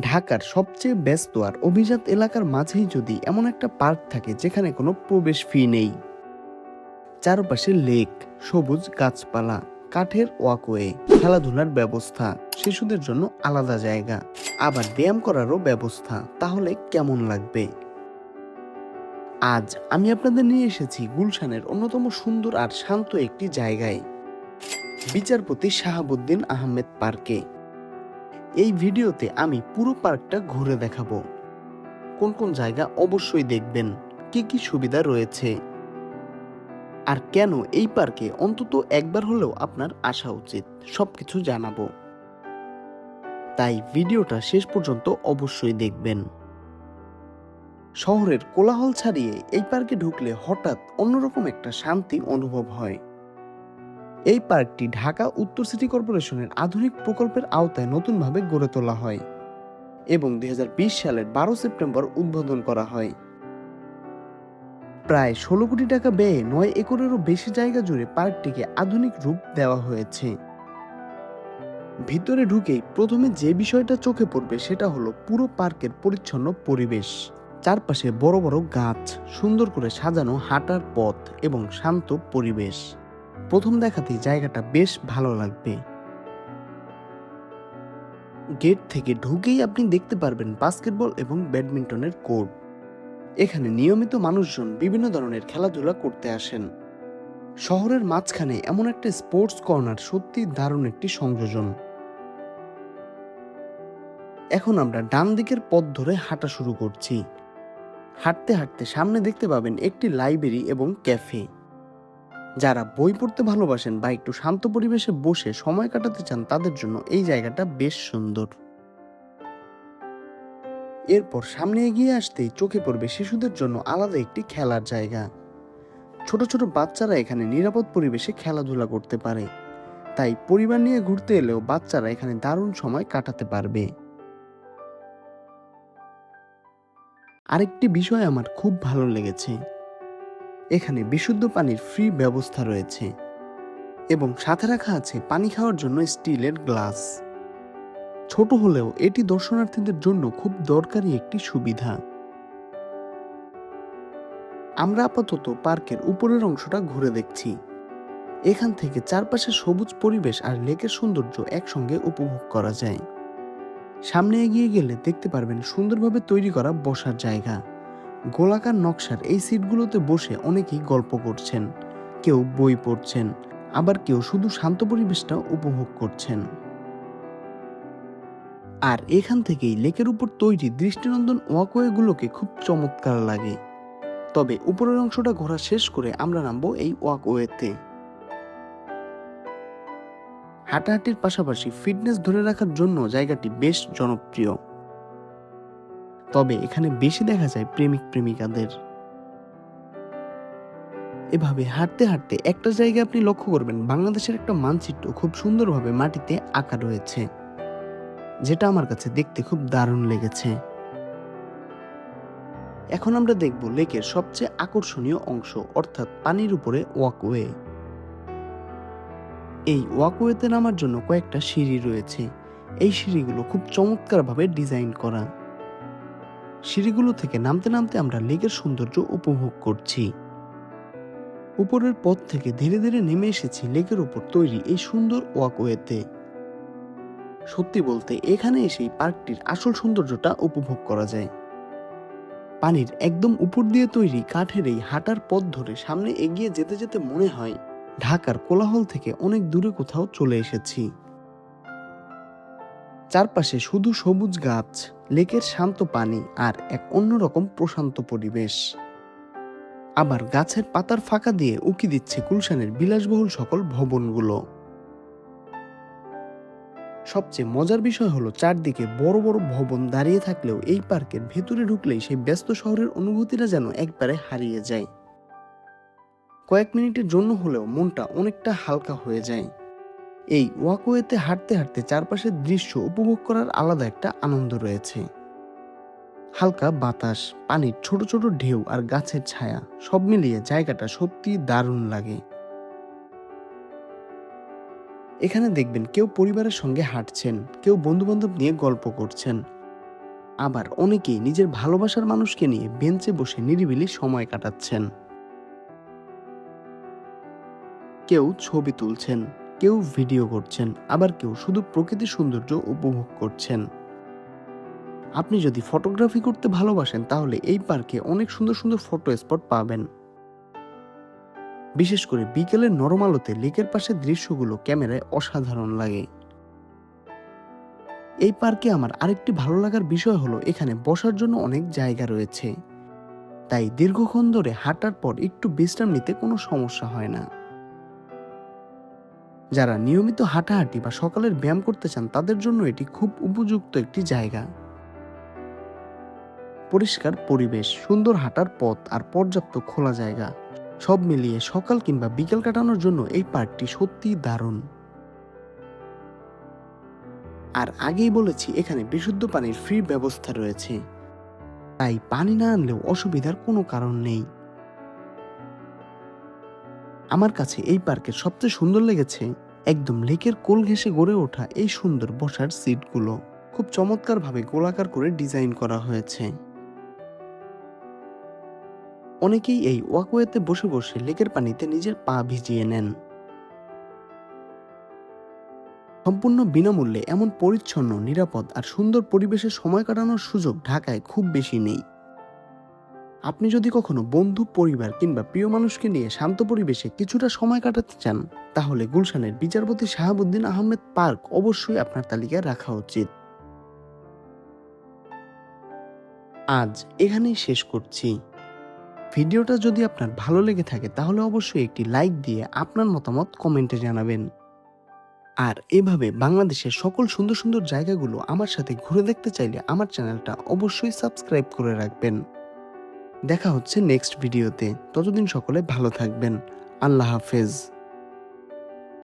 ঢাকার সবচেয়ে ব্যস্ত আর অভিজাত এলাকার মাঝেই যদি এমন একটা পার্ক থাকে যেখানে কোনো প্রবেশ ফি নেই, চারপাশে লেক, সবুজ গাছপালা, কাঠের ওয়াকওয়ে, খেলাধুলার ব্যবস্থা, শিশুদের জন্য আলাদা জায়গা, আবার ব্যায়াম করারও ব্যবস্থা, তাহলে কেমন লাগবে? আজ আমি আপনাদের নিয়ে এসেছি গুলশানের অন্যতম সুন্দর আর শান্ত একটি জায়গায়, বিচারপতি শাহাবুদ্দিন আহমেদ পার্কে। এই ভিডিওতে আমি পুরো পার্কটা ঘুরে দেখাবো। কোন কোন জায়গা অবশ্যই দেখবেন, কি কি সুবিধা রয়েছে, আর কেন এই পার্কে অন্তত একবার হলেও আপনার আসা উচিত, সবকিছু জানাবো। তাই ভিডিওটা শেষ পর্যন্ত অবশ্যই দেখবেন। শহরের কোলাহল ছাড়িয়ে এই পার্কে ঢুকলে হঠাৎ অন্যরকম একটা শান্তি অনুভব হয়। এই পার্কটি ঢাকা উত্তর সিটি কর্পোরেশনের আধুনিক প্রকল্পের আওতায় নতুনভাবে গড়ে তোলা হয় এবং 2020 সালের 12 সেপ্টেম্বর উদ্বোধন করা হয়। প্রায় 16 কোটি টাকা ব্যয়ে 9 একরেরও বেশি জায়গা জুড়ে পার্কটিকে আধুনিক রূপ দেওয়া হয়েছে। ভিতরে ঢুকেই প্রথমে যে বিষয়টা চোখে পড়বে সেটা হলো পুরো পার্কের পরিচ্ছন্ন পরিবেশ। চারপাশে বড় বড় গাছ, সুন্দর করে সাজানো হাঁটার পথ এবং শান্ত পরিবেশ। প্রথম দেখাতেই জায়গাটা বেশ ভালো লাগবে। গেট থেকে ঢুকেই আপনি দেখতে পারবেন বাস্কেটবল এবং ব্যাডমিন্টনের কোর্ট। এখানে নিয়মিত মানুষজন বিভিন্ন ধরনের খেলাধুলা করতে আসেন। শহরের মাঝখানে এমন একটা স্পোর্টস কর্নার সত্যি দারুণ একটি সংযোজন। এখন আমরা ডান দিকের পথ ধরে হাঁটা শুরু করছি। হাঁটতে হাঁটতে সামনে দেখতে পাবেন একটি লাইব্রেরি এবং ক্যাফে। যারা বই পড়তে ভালোবাসেন বা একটু শান্ত পরিবেশে বসে সময় কাটাতে চান তাদের জন্য এই জায়গাটা বেশ সুন্দর। এরপর সামনে এগিয়ে আসতেই চোখে পড়বে শিশুদের জন্য আলাদা একটি খেলার জায়গা। ছোট ছোট বাচ্চারা এখানে নিরাপদ পরিবেশে খেলাধুলা করতে পারে, তাই পরিবার নিয়ে ঘুরতে এলেও বাচ্চারা এখানে দারুণ সময় কাটাতে পারবে। আরেকটি বিষয় আমার খুব ভালো লেগেছে, এখানে বিশুদ্ধ পানির ফ্রি ব্যবস্থা রয়েছে এবং সাথে রাখা আছে পানি খাওয়ার জন্য স্টিলের গ্লাস। ছোট হলেও এটি দর্শনার্থীদের জন্য খুব দরকারি একটি সুবিধা। আমরা আপাতত পার্কের উপরের অংশটা ঘুরে দেখছি। এখান থেকে চারপাশে সবুজ পরিবেশ আর লেকের সৌন্দর্য একসঙ্গে উপভোগ করা যায়। সামনে এগিয়ে গেলে দেখতে পারবেন সুন্দরভাবে তৈরি করা বসার জায়গা। গোলাকার নকশার এই সিটগুলোতে বসে অনেকেই গল্প করছেন, কেউ বই পড়ছেন, আবার কেউ শুধু শান্ত পরিবেশটা উপভোগ করছেন। আর এখান থেকেই লেকের উপর তৈরি দৃষ্টিনন্দন ওয়াকওয়েগুলোকে খুব চমৎকার লাগে। তবে উপরের অংশটা ঘোরা শেষ করে আমরা নামবো এই ওয়াকওয়েতে। হাঁটাহাঁটির পাশাপাশি ফিটনেস ধরে রাখার জন্য জায়গাটি বেশ জনপ্রিয়। তবে এখানে বেশি দেখা যায় প্রেমিক প্রেমিকাদের। এভাবে হাঁটতে হাঁটতে একটা জায়গায় আপনি লক্ষ্য করবেন বাংলাদেশের একটা মানচিত্র খুব সুন্দরভাবে মাটিতে আঁকা রয়েছে, যেটা আমার কাছে দেখতে খুব দারুণ লেগেছে। এখন আমরা দেখব লেকের সবচেয়ে আকর্ষণীয় অংশ, অর্থাৎ পানির উপরে ওয়াকওয়ে। এই ওয়াকওয়েতে নামার জন্য কয়েকটা সিঁড়ি রয়েছে। এই সিঁড়িগুলো খুব চমৎকারভাবে ডিজাইন করা। সিঁড়িগুলো থেকে নামতে নামতে আমরা লেকের সৌন্দর্য উপভোগ করছি। উপরের পথ থেকে ধীরে ধীরে নেমে এসেছি লেকের উপর তৈরি এই সুন্দর ওয়াকওয়েতে। সত্যি বলতে এখানে এসেই পার্কটির আসল সৌন্দর্যটা উপভোগ করা যায়। পানির একদম উপর দিয়ে তৈরি কাঠের এই হাঁটার পথ ধরে সামনে এগিয়ে যেতে যেতে মনে হয় ঢাকার কোলাহল থেকে অনেক দূরে কোথাও চলে এসেছি। চারপাশে শুধু সবুজ গাছ, লেকের শান্ত পানি আর এক অন্যরকম প্রশান্ত পরিবেশ। আবার গাছের পাতার ফাঁকা দিয়ে উকি দিচ্ছে গুলশানের বিলাসবহুল সকল ভবনগুলো। সবচেয়ে মজার বিষয় হলো চারদিকে বড় বড় ভবন দাঁড়িয়ে থাকলেও এই পার্কের ভেতরে ঢুকলেই সেই ব্যস্ত শহরের অনুভূতিটা যেন একবারে হারিয়ে যায়। কয়েক মিনিটের জন্য হলেও মনটা অনেকটা হালকা হয়ে যায়। এই ওয়াকওয়েতে হাঁটতে হাঁটতে চারপাশের দৃশ্য উপভোগ করার আলাদা একটা আনন্দ রয়েছে। হালকা বাতাস, পানির ছোট ছোট ঢেউ আর গাছের ছায়া, সব মিলিয়ে জায়গাটা সত্যি দারুণ লাগে। এখানে দেখবেন কেউ পরিবারের সঙ্গে হাঁটছেন, কেউ বন্ধুবান্ধব নিয়ে গল্প করছেন, আবার অনেকেই নিজের ভালোবাসার মানুষকে নিয়ে বেঞ্চে বসে নিরিবিলি সময় কাটাচ্ছেন। কেউ ছবি তুলছেন, কেউ ভিডিও করছেন, আবার কেউ শুধু প্রকৃতির সৌন্দর্য উপভোগ করছেন। আপনি যদি ফটোগ্রাফি করতে ভালোবাসেন তাহলে এই পার্কে অনেক সুন্দর সুন্দর ফটো স্পট পাবেন। বিশেষ করে বিকেলের নরম আলোতে লেকের পাশের দৃশ্যগুলো ক্যামেরায় অসাধারণ লাগে। এই পার্কে আমার আরেকটি ভালো লাগার বিষয় হলো এখানে বসার জন্য অনেক জায়গা রয়েছে, তাই দীর্ঘক্ষণ ধরে হাঁটার পর একটু বিশ্রাম নিতে কোনো সমস্যা হয় না। যারা নিয়মিত হাঁটাহাঁটি বা সকালের ব্যায়াম করতে চান তাদের জন্য এটি খুব উপযুক্ত একটি জায়গা। পরিষ্কার পরিবেশ, সুন্দর হাঁটার পথ আর পর্যাপ্ত খোলা জায়গা সব মিলিয়ে সকাল কিংবা বিকেল কাটানোর জন্য এই পার্কটি সত্যিই দারুণ। আর আগেই বলেছি এখানে বিশুদ্ধ পানির ফ্রি ব্যবস্থা রয়েছে, তাই পানি না আনলেও অসুবিধার কোনো কারণ নেই। আমার কাছে এই পার্কের সবচেয়ে সুন্দর লেগেছে একদম লেকের কোল ঘেঁষে গড়ে ওঠা এই সুন্দর বসার সিটগুলো, খুব চমৎকারভাবে গোলাকার করে ডিজাইন করা হয়েছে। অনেকেই এই ওয়াকওয়েতে বসে বসে লেকের পানিতে নিজের পা ভিজিয়ে নেন। সম্পূর্ণ বিনামূল্যে এমন পরিচ্ছন্ন, নিরাপদ আর সুন্দর পরিবেশে সময় কাটানোর সুযোগ ঢাকায় খুব বেশি নেই। আপনি যদি কখনো বন্ধু, পরিবার কিংবা প্রিয় মানুষকে নিয়ে শান্ত পরিবেশে কিছুটা সময় কাটাতে চান তাহলে গুলশানের বিচারপতি শাহাবুদ্দিন আহমেদ পার্ক অবশ্যই আপনার তালিকায় রাখা উচিত। আজ এখানেই শেষ করছি। ভিডিওটা যদি আপনার ভালো লেগে থাকে তাহলে অবশ্যই একটি লাইক দিয়ে আপনার মতামত কমেন্টে জানাবেন। আর এভাবে বাংলাদেশের সকল সুন্দর সুন্দর জায়গাগুলো আমার সাথে ঘুরে দেখতে চাইলে আমার চ্যানেলটা অবশ্যই সাবস্ক্রাইব করে রাখবেন। দেখা হচ্ছে নেক্সট ভিডিওতে। ততদিন সকলে ভালো থাকবেন। আল্লাহ হাফেজ।